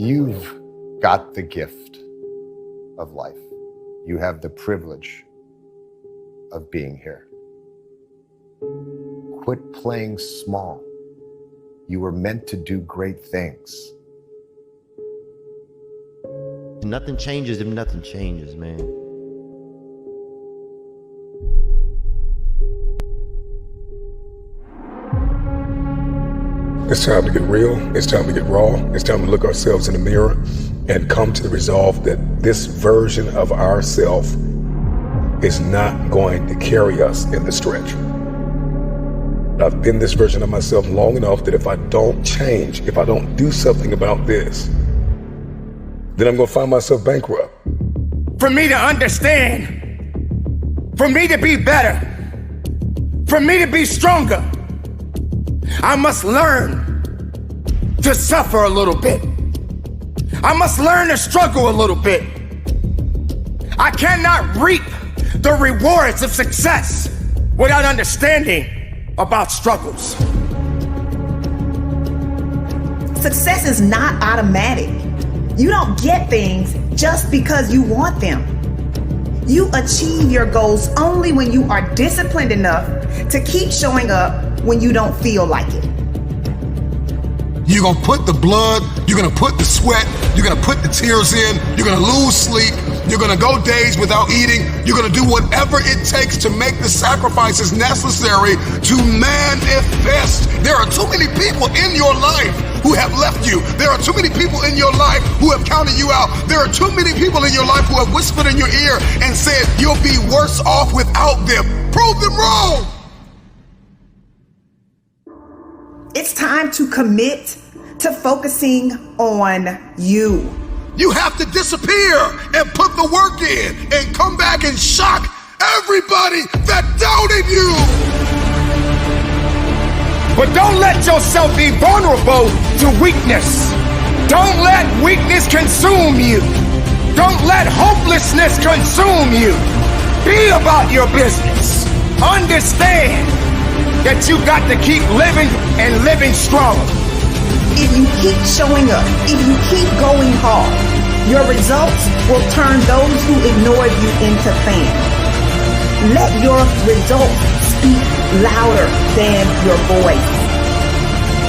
You've got the gift of life. You have the privilege of being here. Quit playing small. You were meant to do great things. Nothing changes if nothing changes, man. It's time to get real. It's time to get raw. It's time to look ourselves in the mirror and come to the resolve that this version of ourself is not going to carry us in the stretch. I've been this version of myself long enough that if I don't change, if I don't do something about this, then I'm gonna find myself bankrupt. For me to understand, for me to be better, for me to be stronger, I must learn to suffer a little bit. I must learn to struggle a little bit. I cannot reap the rewards of success without understanding about struggles. Success is not automatic. You don't get things just because you want them. You achieve your goals only when you are disciplined enough to keep showing up when you don't feel like it. You're gonna put the blood, you're gonna put the sweat, you're gonna put the tears in, you're gonna lose sleep, you're gonna go days without eating, you're gonna do whatever it takes to make the sacrifices necessary to manifest. There are too many people in your life who have left you. There are too many people in your life who have counted you out. There are too many people in your life who have whispered in your ear and said, you'll be worse off without them. Prove them wrong. It's time to commit to focusing on you. You have to disappear and put the work in and come back and shock everybody that doubted you. But don't let yourself be vulnerable to weakness. Don't let weakness consume you. Don't let hopelessness consume you. Be about your business. Understand that you got to keep living and living strong. If you keep showing up, if you keep going hard, your results will turn those who ignored you into fans. Let your results speak louder than your voice.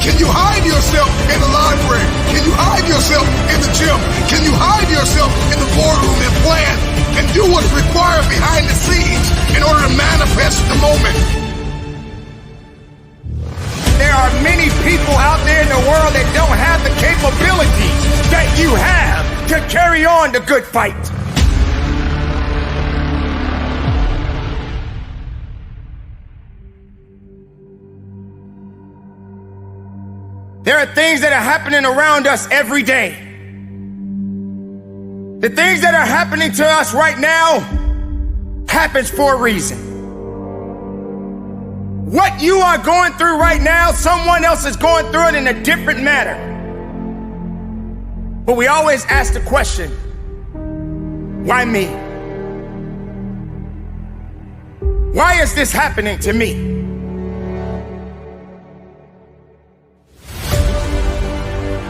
Can you hide yourself in the library? Can you hide yourself in the gym? Can you hide yourself in the boardroom and plan and do what's required behind the scenes in order to manifest the moment? There are many people out there in the world that don't have the capabilities that you have to carry on the good fight. There are things that are happening around us every day. The things that are happening to us right now happens for a reason. What you are going through right now, someone else is going through it in a different manner. But we always ask the question, why me? Why is this happening to me?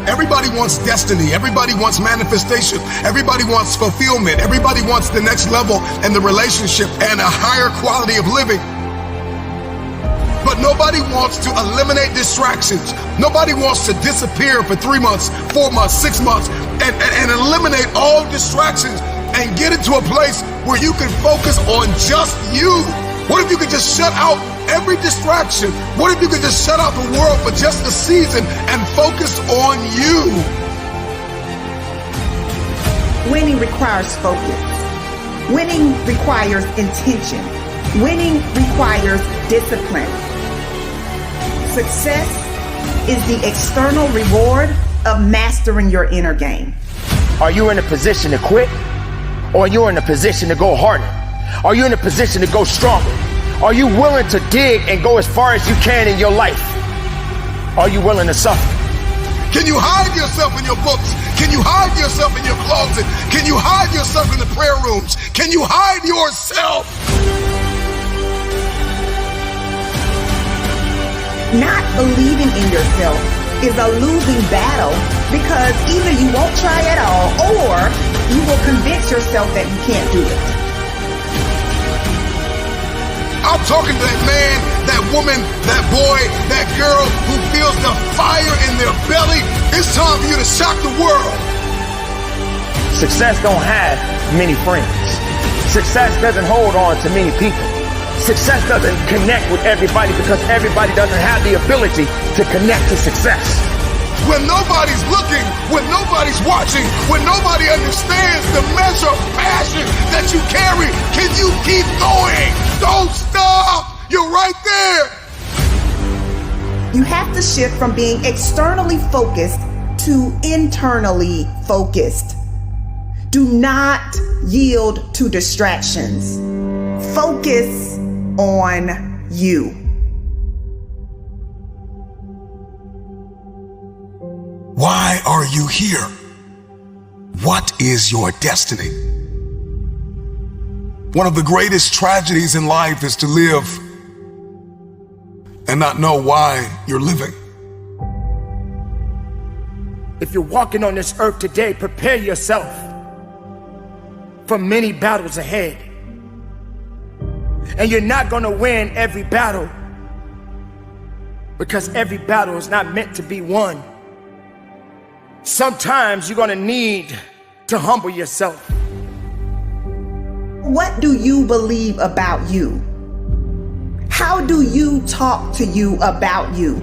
Everybody wants destiny. Everybody wants manifestation. Everybody wants fulfillment. Everybody wants the next level and the relationship and a higher quality of living. But nobody wants to eliminate distractions. Nobody wants to disappear for 3 months, 4 months, 6 months, and eliminate all distractions and get into a place where you can focus on just you. What if you could just shut out every distraction? What if you could just shut out the world for just a season and focus on you? Winning requires focus. Winning requires intention. Winning requires discipline. Success is the external reward of mastering your inner game. Are you in a position to quit? Or are you in a position to go harder? Are you in a position to go stronger? Are you willing to dig and go as far as you can in your life? Are you willing to suffer? Can you hide yourself in your books? Can you hide yourself in your closet? Can you hide yourself in the prayer rooms? Can you hide yourself? Not believing in yourself is a losing battle Because either you won't try at all, or you will convince yourself that you can't do it. I'm talking to that man, that woman, that boy, that girl who feels the fire in their belly. It's time for you to shock the world. Success don't have many friends. Success doesn't hold on to many people. Success doesn't connect with everybody because everybody doesn't have the ability to connect to success. When nobody's looking, when nobody's watching, when nobody understands the measure of passion that you carry, can you keep going? Don't stop! You're right there! You have to shift from being externally focused to internally focused. Do not yield to distractions. Focus on you. Why are you here? What is your destiny? One of the greatest tragedies in life is to live and not know why you're living. If you're walking on this earth today, prepare yourself for many battles ahead. And you're not gonna win every battle because every battle is not meant to be won. Sometimes you're gonna need to humble yourself. What do you believe about you? How do you talk to you about you?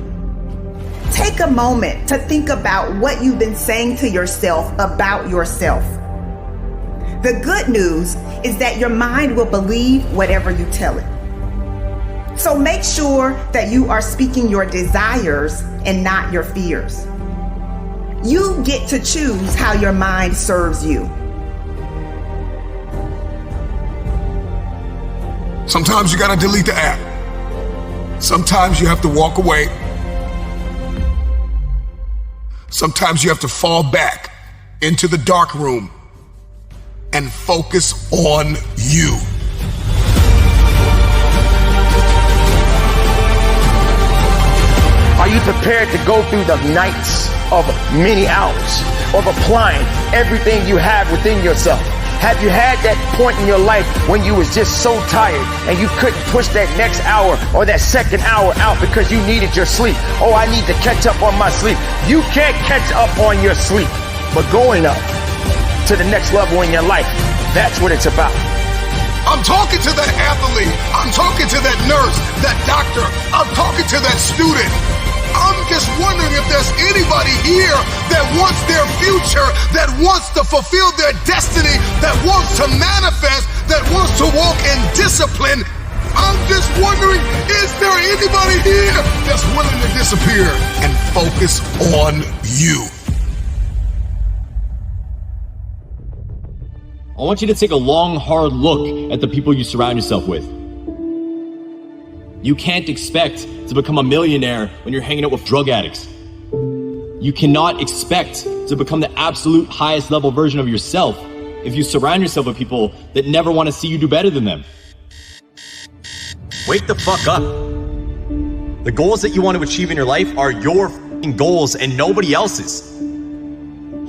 Take a moment to think about what you've been saying to yourself about yourself. The good news is that your mind will believe whatever you tell it. So make sure that you are speaking your desires and not your fears. You get to choose how your mind serves you. Sometimes you gotta delete the app. Sometimes you have to walk away. Sometimes you have to fall back into the dark room and focus on you. Are you prepared to go through the nights of many hours of applying everything you have within yourself? Have you had that point in your life when you was just so tired and you couldn't push that next hour or that second hour out because you needed your sleep? Oh, I need to catch up on my sleep. You can't catch up on your sleep, but going up to the next level in your life, that's what it's about. I'm talking to that athlete. I'm talking to that nurse, that doctor. I'm talking to that student. I'm just wondering if there's anybody here that wants their future, that wants to fulfill their destiny, that wants to manifest, that wants to walk in discipline. I'm just wondering, is there anybody here that's willing to disappear and focus on you? I want you to take a long, hard look at the people you surround yourself with. You can't expect to become a millionaire when you're hanging out with drug addicts. You cannot expect to become the absolute highest level version of yourself if you surround yourself with people that never want to see you do better than them. Wake the fuck up. The goals that you want to achieve in your life are your fucking goals and nobody else's.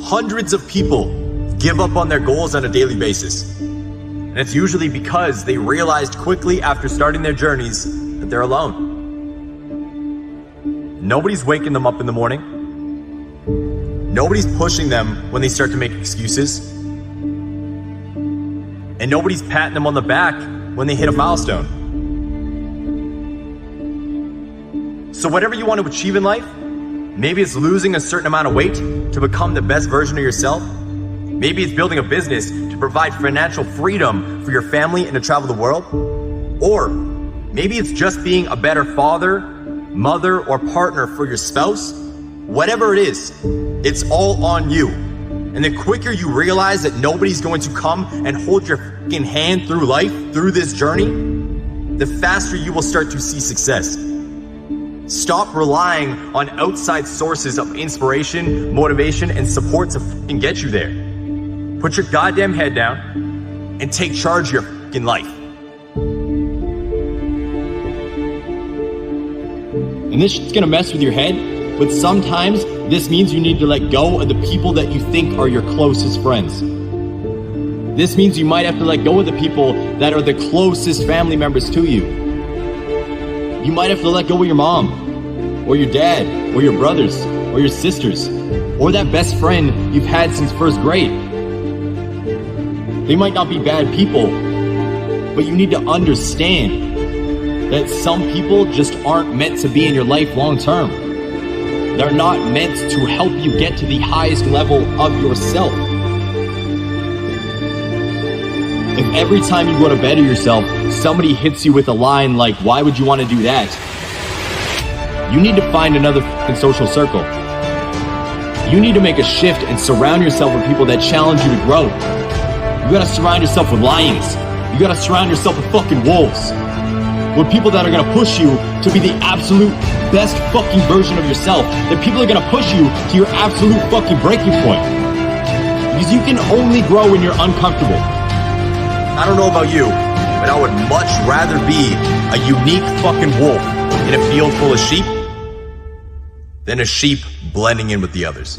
Hundreds of people give up on their goals on a daily basis. And it's usually because they realized quickly after starting their journeys that they're alone. Nobody's waking them up in the morning. Nobody's pushing them when they start to make excuses. And nobody's patting them on the back when they hit a milestone. So whatever you want to achieve in life, maybe it's losing a certain amount of weight to become the best version of yourself. Maybe it's building a business to provide financial freedom for your family and to travel the world. Or maybe it's just being a better father, mother, or partner for your spouse. Whatever it is, it's all on you. And the quicker you realize that nobody's going to come and hold your fucking hand through life, through this journey, the faster you will start to see success. Stop relying on outside sources of inspiration, motivation, and support to fucking get you there. Put your goddamn head down and take charge of your fucking life. And this shit's gonna mess with your head, but sometimes This means you need to let go of the people that you think are your closest friends. This means you might have to let go of the people that are the closest family members to you. You might have to let go of your mom, or your dad, or your brothers, or your sisters, or that best friend you've had since first grade. They might not be bad people, but you need to understand that some people just aren't meant to be in your life long term. They're not meant to help you get to the highest level of yourself. If every time you go to better yourself, somebody hits you with a line like, "Why would you want to do that?" You need to find another social circle. You need to make a shift and surround yourself with people that challenge you to grow. You gotta surround yourself with lions. You gotta surround yourself with fucking wolves. With people that are gonna push you to be the absolute best fucking version of yourself. That people are gonna push you to your absolute fucking breaking point. Because you can only grow when you're uncomfortable. I don't know about you, but I would much rather be a unique fucking wolf in a field full of sheep than a sheep blending in with the others.